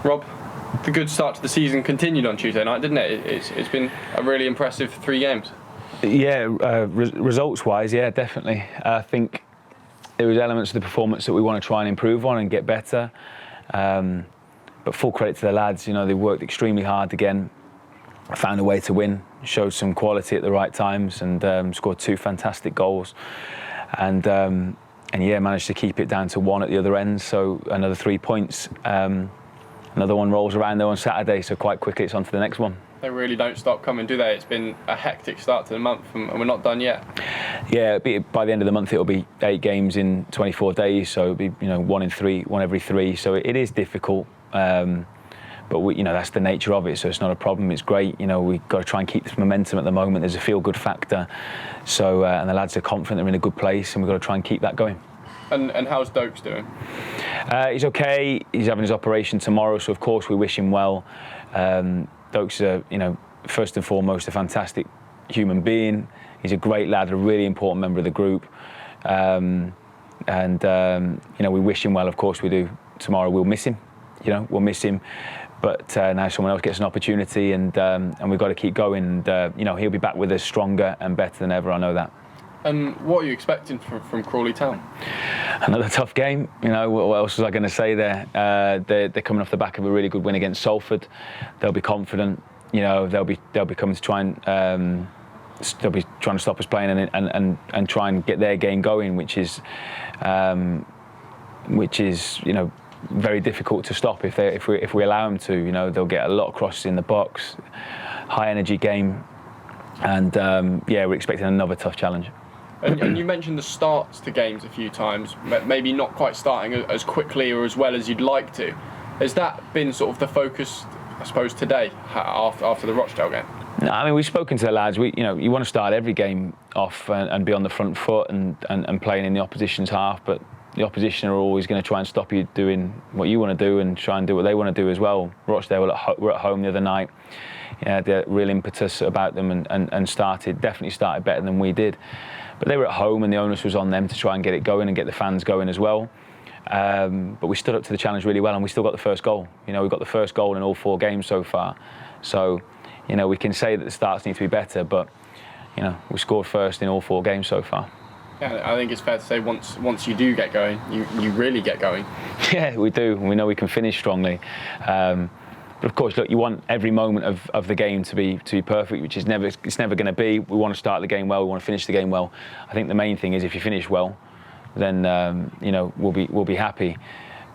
Rob, the good start to the season continued on Tuesday night, didn't it? It's been a really impressive 3 games. Yeah, results-wise, yeah, definitely. I think there was elements of the performance that we want to try and improve on and get better. But full credit to the lads, you know, they worked extremely hard again, found a way to win, showed some quality at the right times, and scored 2 fantastic goals. And yeah, managed to keep it down to 1 at the other end, so another 3 points. Another one rolls around there on Saturday, so quite quickly it's on to the next one. They really don't stop coming, do they? It's been a hectic start to the month, and we're not done yet. Yeah, by the end of the month it'll be 8 games in 24 days, so it'll be, you know, 1 every 3. So it is difficult, but you know, that's the nature of it. So it's not a problem. It's great. You know, we've got to try and keep this momentum at the moment. There's a feel-good factor. So and the lads are confident they're in a good place, and we've got to try and keep that going. And how's Dokes doing? He's okay. He's having his operation tomorrow, so of course we wish him well. Dokes is, you know, first and foremost a fantastic human being. He's a great lad, a really important member of the group, and you know, we wish him well. Of course we do. Tomorrow we'll miss him. You know, we'll miss him. But now someone else gets an opportunity, and we've got to keep going. And you know, he'll be back with us stronger and better than ever. I know that. And what are you expecting from Crawley Town? Another tough game. You know, what else was I going to say there? They're coming off the back of a really good win against Salford. They'll be confident. You know, they'll be coming to try and they'll be trying to stop us playing and try and get their game going, which is you know, very difficult to stop if we allow them to. You know, they'll get a lot of crosses in the box, high energy game, and yeah, we're expecting another tough challenge. And you mentioned the starts to games a few times, maybe not quite starting as quickly or as well as you'd like to. Has that been sort of the focus, I suppose, today after the Rochdale game? No, I mean, we've spoken to the lads. You know, you want to start every game off and be on the front foot and playing in the opposition's half, but the opposition are always going to try and stop you doing what you want to do and try and do what they want to do as well. Rochdale were at home the other night. Yeah, they had real impetus about them and definitely started better than we did. But they were at home, and the onus was on them to try and get it going and get the fans going as well. But we stood up to the challenge really well, and we still got the first goal. You know, we got the first goal in all 4 games so far. So, you know, we can say that the starts need to be better, but, you know, we scored first in all 4 games so far. Yeah, I think it's fair to say once you do get going, you really get going. Yeah, we do. We know we can finish strongly. But of course, look, you want every moment of the game to be perfect, which is never going to be. We want to start the game well. We want to finish the game well. I think the main thing is if you finish well, then you know, we'll be happy.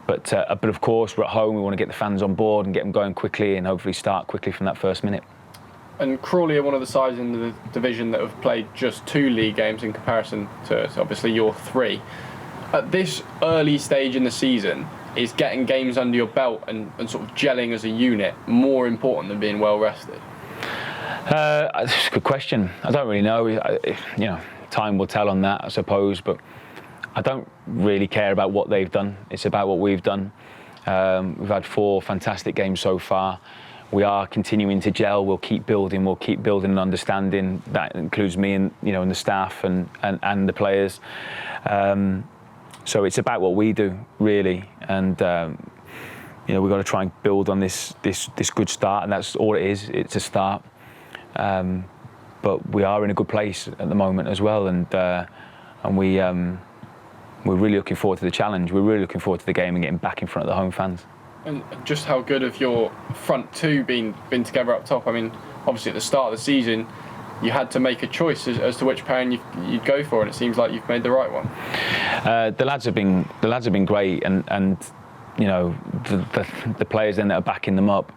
But of course, we're at home. We want to get the fans on board and get them going quickly, and hopefully start quickly from that first minute. And Crawley are one of the sides in the division that have played just 2 league games in comparison to obviously your 3. At this early stage in the season, is getting games under your belt and sort of gelling as a unit more important than being well rested? That's a good question. I don't really know. You know, time will tell on that, I suppose. But I don't really care about what they've done. It's about what we've done. We've had 4 fantastic games so far. We are continuing to gel. We'll keep building. We'll keep building and understanding. That includes me and, you know, and the staff and the players. So it's about what we do, really, and you know, we've got to try and build on this good start, and that's all it is. It's a start, but we are in a good place at the moment as well, and we're really looking forward to the challenge. We're really looking forward to the game and getting back in front of the home fans. And just how good have your front 2 been together up top? I mean, obviously at the start of the season, you had to make a choice as to which pairing you'd go for, and it seems like you've made the right one. The lads have been great, and you know, the players then that are backing them up,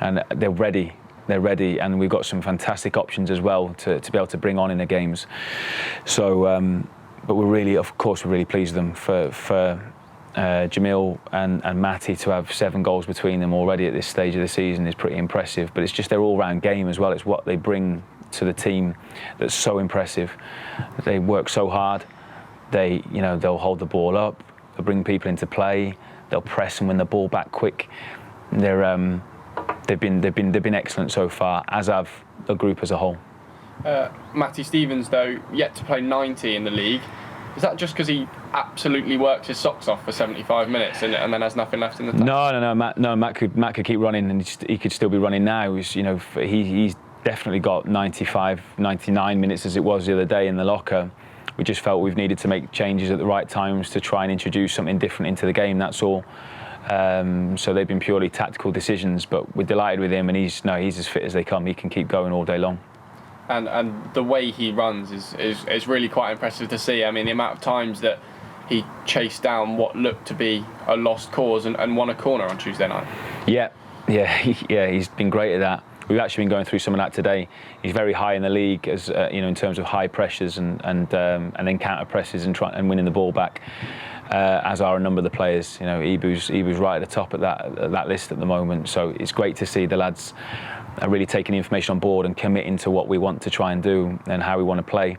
and they're ready, and we've got some fantastic options as well to be able to bring on in the games. So, but we're really pleased with them for Jamil and Matty to have 7 goals between them already at this stage of the season is pretty impressive. But it's just their all-round game as well. It's what they bring to the team that's so impressive. They work so hard. They'll hold the ball up. They'll bring people into play. They'll press and win the ball back quick. They've been excellent so far, as have the group as a whole. Matty Stevens, though, yet to play 90 in the league. Is that just because he absolutely works his socks off for 75 minutes and then has nothing left in the tank? No. Matt could keep running, and he could still be running now. He's definitely got 95, 99 minutes as it was the other day in the locker. We just felt we've needed to make changes at the right times to try and introduce something different into the game. That's all. So they've been purely tactical decisions, but we're delighted with him, and he's as fit as they come. He can keep going all day long. And the way he runs is really quite impressive to see. I mean, the amount of times that he chased down what looked to be a lost cause and won a corner on Tuesday night. Yeah, he's been great at that. We've actually been going through some of that today. He's very high in the league, as in terms of high pressures and then counter presses and winning the ball back. As are a number of the players. Ibu's right at the top of that list at the moment. So it's great to see the lads are really taking the information on board and committing to what we want to try and do and how we want to play.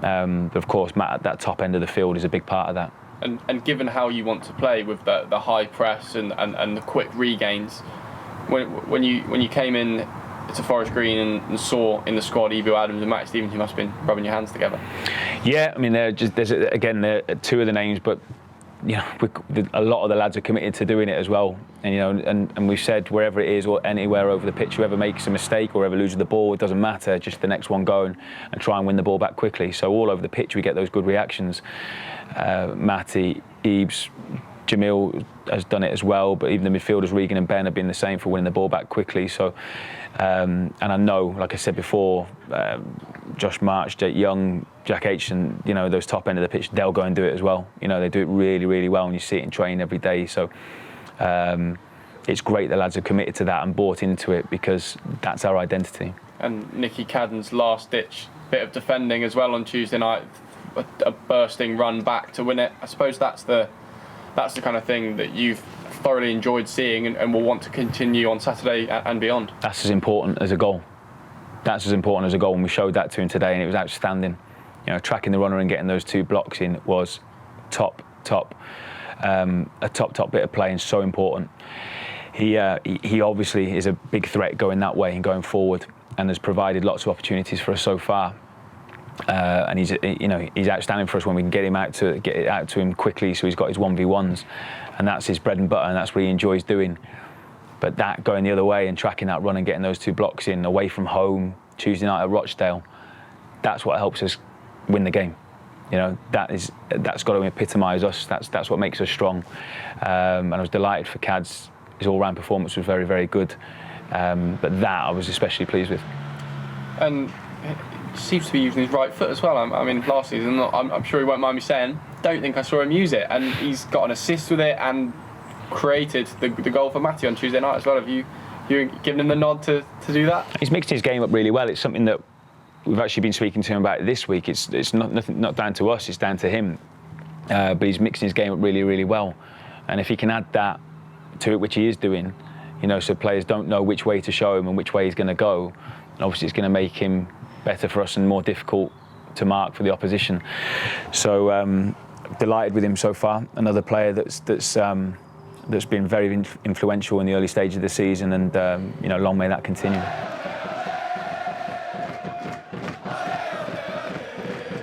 But of course, Matt at that top end of the field is a big part of that. And given how you want to play with the high press and the quick regains, when you came in to Forest Green and saw in the squad Ebu Adams and Matt Stevens, you must have been rubbing your hands together. Yeah, I mean, they're two of the names, but a lot of the lads are committed to doing it as well. And we've said wherever it is or anywhere over the pitch, whoever makes a mistake or whoever loses the ball, it doesn't matter, just the next one go and try and win the ball back quickly. So all over the pitch we get those good reactions. Matty, Ebes, Jamil has done it as well, but even the midfielders Regan and Ben have been the same for winning the ball back quickly. So, and I know, like I said before, Josh March, Jake Young, Jack H, and those top end of the pitch, they'll go and do it as well. They do it really, really well, and you see it in training every day. So, it's great the lads have committed to that and bought into it, because that's our identity. And Nicky Cadden's last-ditch bit of defending as well on Tuesday night, a bursting run back to win it. I suppose that's the kind of thing that you've thoroughly enjoyed seeing and will want to continue on Saturday and beyond. That's as important as a goal. And we showed that to him today, and it was outstanding. Tracking the runner and getting those 2 blocks in was top. A top bit of play, and so important. He obviously is a big threat going that way and going forward, and has provided lots of opportunities for us so far. And he's outstanding for us when we can get it out to him quickly, so he's got his 1v1s, and that's his bread and butter, and that's what he enjoys doing. But that going the other way and tracking that run and getting those 2 blocks in away from home Tuesday night at Rochdale, that's what helps us win the game. That's got to epitomise us. That's what makes us strong. And I was delighted for Cad's. His all-round performance was very, very good. But that I was especially pleased with. And seems to be using his right foot as well. I mean, last season, I'm sure he won't mind me saying, don't think I saw him use it, and he's got an assist with it and created the goal for Matty on Tuesday night as well. Have you given him the nod to do that? He's mixed his game up really well. It's something that we've actually been speaking to him about this week. It's not down to us, it's down to him. But he's mixing his game up really, really well. And if he can add that to it, which he is doing, so players don't know which way to show him and which way he's going to go, and obviously it's going to make him better for us and more difficult to mark for the opposition. So delighted with him so far. Another player that's been very influential in the early stage of the season, and long may that continue.